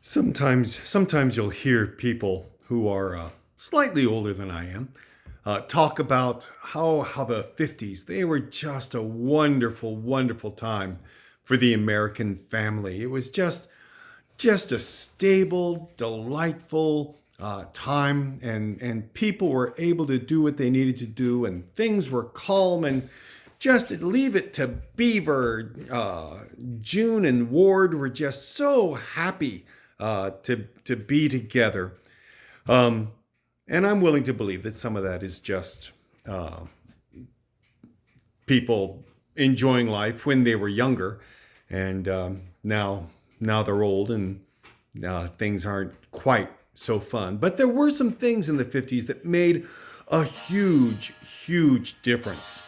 Sometimes you'll hear people who are slightly older than I am talk about how the 50s, they were just a wonderful, wonderful time for the American family. It was just a stable, delightful time, and people were able to do what they needed to do, and things were calm, and just leave it to Beaver. June and Ward were just so happy to be together. Um, and I'm willing to believe that some of that is just uh, people enjoying life when they were younger, and now they're old, and things aren't quite so fun. But there were some things in the 50s that made a huge, huge difference.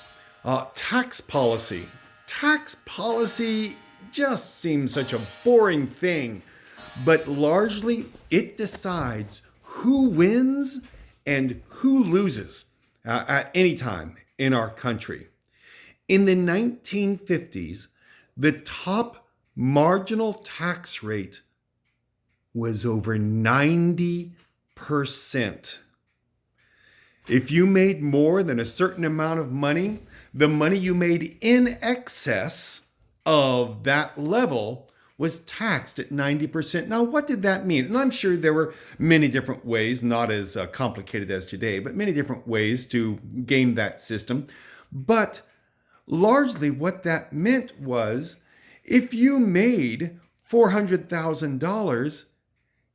Tax policy. Tax policy just seems such a boring thing, but largely it decides who wins and who loses at any time in our country. In the 1950s, the top marginal tax rate was over 90%. If you made more than a certain amount of money, the money you made in excess of that level was taxed at 90%. Now, what did that mean? And I'm sure there were many different ways, not as complicated as today, but many different ways to game that system. But largely, what that meant was if you made $400,000,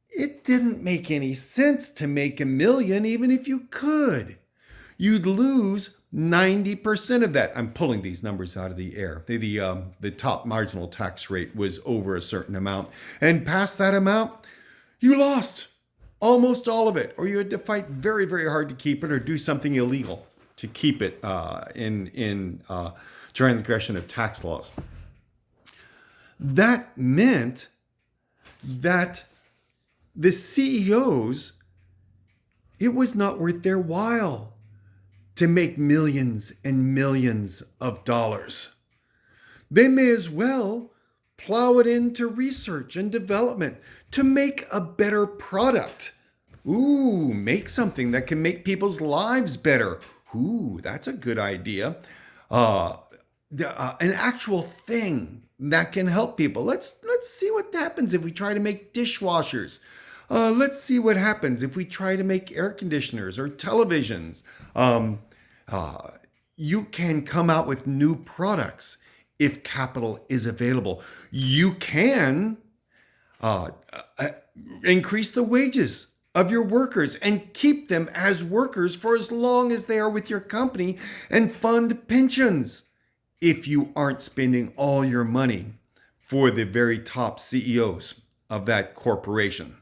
it didn't make any sense to make a million, even if you could. You'd lose 90% of that. I'm pulling these numbers out of the air. The top marginal tax rate was over a certain amount. And past that amount, you lost almost all of it, or you had to fight very, very hard to keep it or do something illegal to keep it in transgression of tax laws. That meant that the CEOs, it was not worth their while to make millions and millions of dollars. They may as well plow it into research and development to make a better product. Ooh, make something that can make people's lives better. Ooh, that's a good idea. Uh, an actual thing that can help people. Let's see what happens if we try to make dishwashers. Let's see what happens if we try to make air conditioners or televisions. Uh, you can come out with new products if capital is available. You can uh, uh, increase the wages of your workers and keep them as workers for as long as they are with your company and fund pensions if you aren't spending all your money for the very top CEOs of that corporation.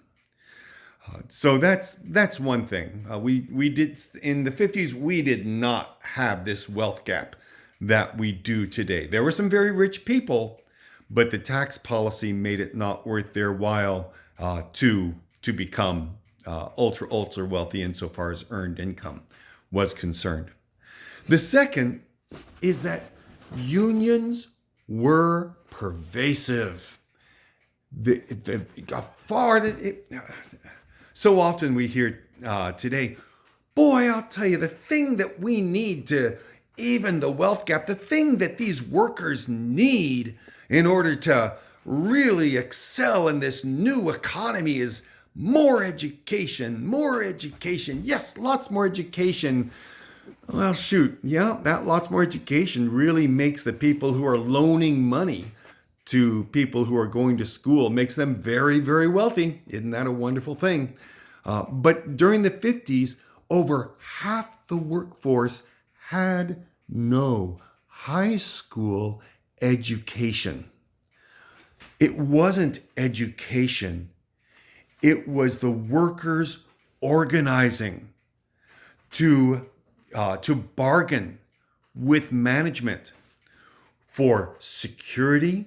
So that's one thing. We did in the 50s. We did not have this wealth gap that we do today. There were some very rich people, but the tax policy made it not worth their while to become ultra wealthy insofar as earned income was concerned. The second is that unions were pervasive. Far so often we hear today, boy, I'll tell you, the thing that we need to even the wealth gap, the thing that these workers need in order to really excel in this new economy is more education, more education. Yes, lots more education. Well, shoot, yeah, that lots more education really makes the people who are loaning money to people who are going to school, makes them very, very wealthy. Isn't that a wonderful thing? But during the 50s, over half the workforce had no high school education. It wasn't education, it was the workers organizing to bargain with management for security,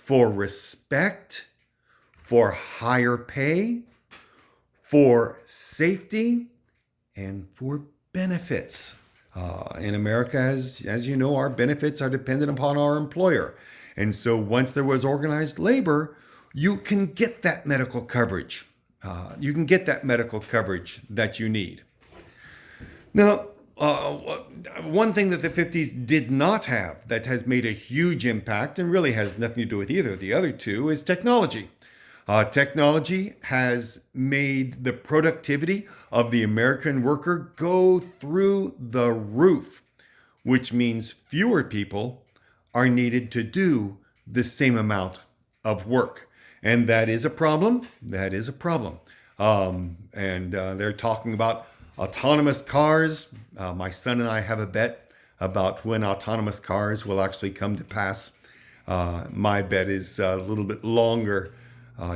for respect, for higher pay, for safety, and for benefits. In America, as you know, our benefits are dependent upon our employer. And so once there was organized labor, you can get that medical coverage. You can get that medical coverage that you need. Now, one thing that the 50s did not have that has made a huge impact and really has nothing to do with either of the other two is technology. Technology has made the productivity of the American worker go through the roof, which means fewer people are needed to do the same amount of work. And that is a problem. That is a problem. And they're talking about autonomous cars. My son and I have a bet about when autonomous cars will actually come to pass. My bet is a little bit longer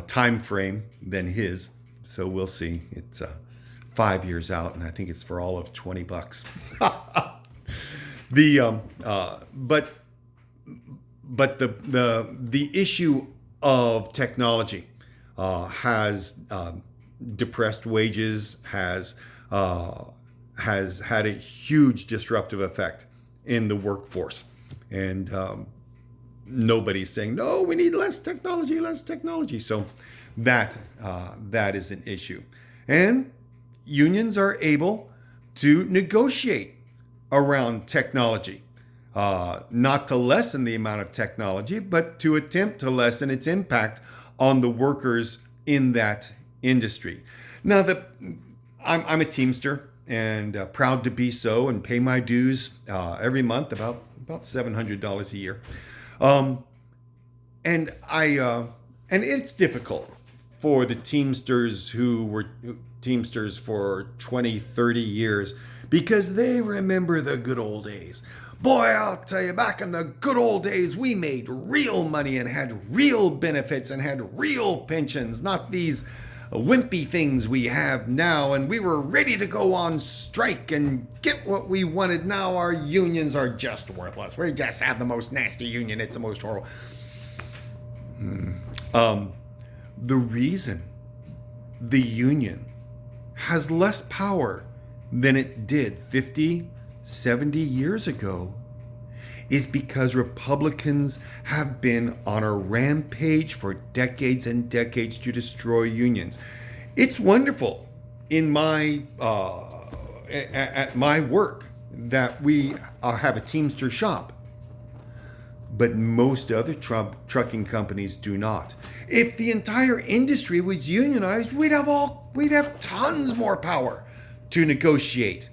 time frame than his, so we'll see. It's 5 years out, and I think it's for all of $20. But the issue of technology has depressed wages, has had a huge disruptive effect in the workforce, and nobody's saying no, we need less technology, less technology. So that is an issue, and unions are able to negotiate around technology, not to lessen the amount of technology, but to attempt to lessen its impact on the workers in that industry. Now, I'm a Teamster and proud to be so, and pay my dues every month, about $700 a year. And it's difficult for the Teamsters who were Teamsters for 20, 30 years, because they remember the good old days. Boy, I'll tell you, back in the good old days, we made real money and had real benefits and had real pensions, not these wimpy things we have now, and we were ready to go on strike and get what we wanted. Now our unions are just worthless. We just have the most nasty union. It's the most horrible. The reason the union has less power than it did 50, 70 years ago is because Republicans have been on a rampage for decades and decades to destroy unions. It's wonderful in my at my work that we have a Teamster shop, but most other trucking companies do not. If the entire industry was unionized, we'd have tons more power to negotiate,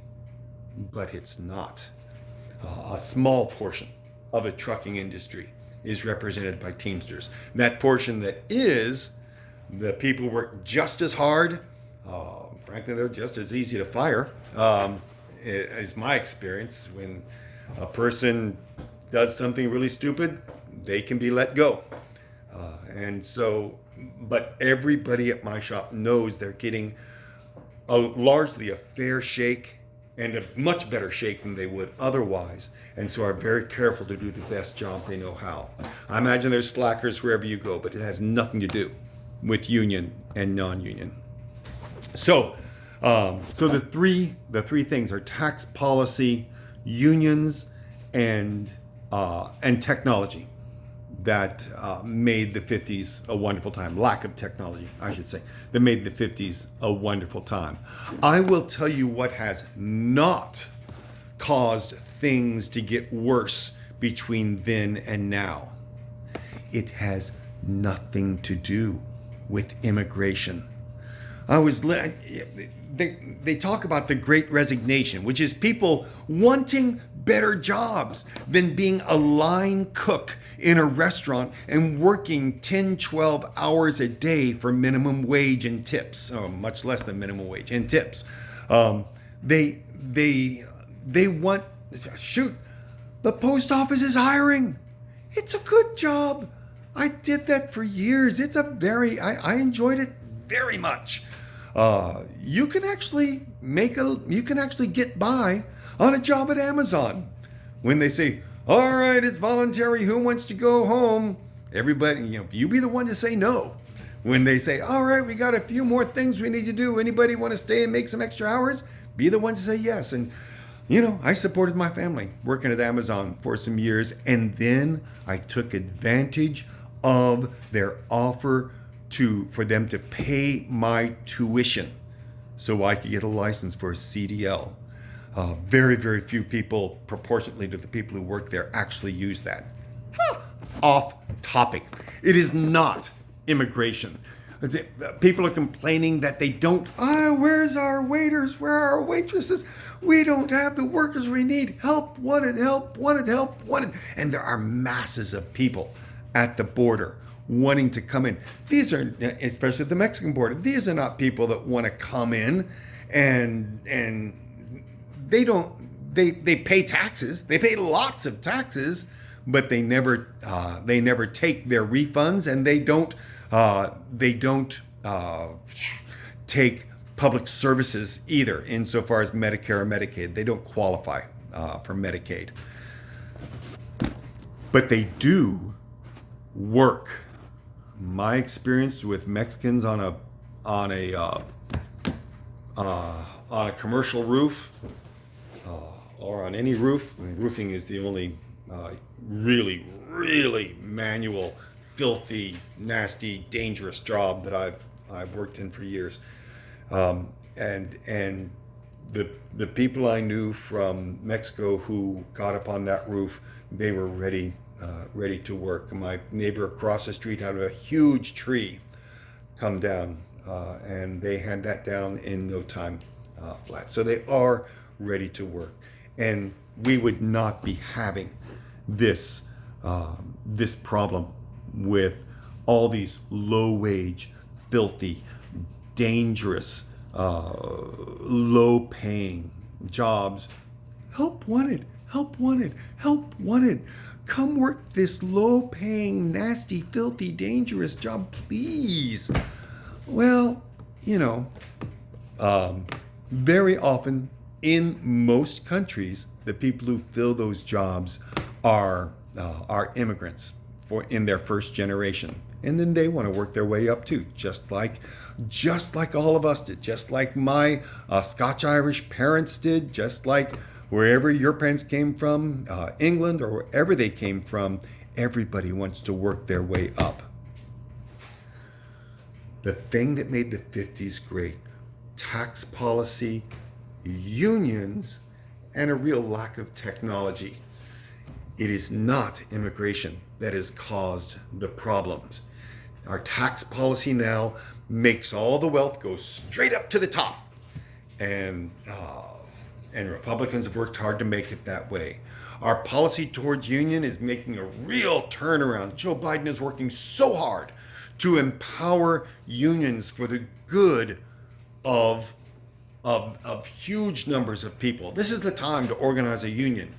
but it's not. A small portion of the trucking industry is represented by Teamsters. That portion that is, the people work just as hard. Frankly, they're just as easy to fire. Is my experience. When a person does something really stupid, they can be let go. But everybody at my shop knows they're getting largely a fair shake, and a much better shake than they would otherwise, and so are very careful to do the best job they know how. I imagine there's slackers wherever you go, but it has nothing to do with union and non-union. So the three things are tax policy, unions, and technology that made the 50s a wonderful time. Lack of technology, I should say, that made the 50s a wonderful time. I will tell you what has not caused things to get worse between then and now. It has nothing to do with immigration. They talk about the Great Resignation, which is people wanting better jobs than being a line cook in a restaurant and working 10, 12 hours a day for minimum wage and tips, much less than minimum wage and tips. They want, shoot, the post office is hiring. It's a good job. I did that for years. I enjoyed it very much. You can actually get by on a job at Amazon. When they say, all right, it's voluntary, who wants to go home? Everybody, you be the one to say no. When they say, all right, we got a few more things we need to do. Anybody want to stay and make some extra hours? Be the one to say yes. And, I supported my family working at Amazon for some years. And then I took advantage of their offer for them to pay my tuition so I could get a license for a CDL. Very, very few people, proportionately to the people who work there, actually use that. Off topic. It is not immigration. People are complaining that they don't, where's our waiters? Where are our waitresses? We don't have the workers we need. Help wanted, help wanted, help wanted. And there are masses of people at the border wanting to come in. These are, especially at the Mexican border, these are not people that want to come in and they don't, they pay taxes. They pay lots of taxes, but they never take their refunds, and they don't take public services either, insofar as Medicare or Medicaid. They don't qualify for Medicaid, but they do work. My experience with Mexicans on a commercial roof or on any roof. I mean, roofing is the only really, really manual, filthy, nasty, dangerous job that I've worked in for years. And the people I knew from Mexico who got up on that roof, they were ready to work. My neighbor across the street had a huge tree come down, and they had that down in no time flat. So they are ready to work, and we would not be having this problem with all these low-wage, filthy, dangerous, low-paying jobs. Help wanted, help wanted, help wanted. Come work this low-paying, nasty, filthy, dangerous job, please. Well, very often in most countries, the people who fill those jobs are immigrants in their first generation, and then they want to work their way up too, just like all of us did, just like my Scotch-Irish parents did, just like wherever your parents came from, England or wherever they came from. Everybody wants to work their way up. The thing that made the 50s great: tax policy, unions, and a real lack of technology. It is not immigration that has caused the problems. Our tax policy now makes all the wealth go straight up to the top, and Republicans have worked hard to make it that way. Our policy towards union is making a real turnaround. Joe Biden is working so hard to empower unions for the good of huge numbers of people. This is the time to organize a union.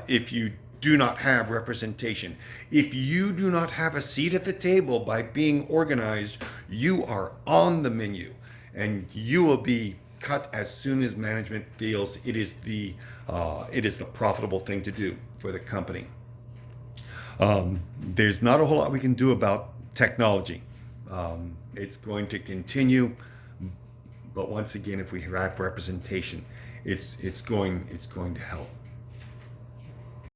If you do not have representation, if you do not have a seat at the table by being organized, you are on the menu, and you will be cut as soon as management feels it is the profitable thing to do for the company. There's not a whole lot we can do about technology. It's going to continue, but once again, if we have representation, it's going to help.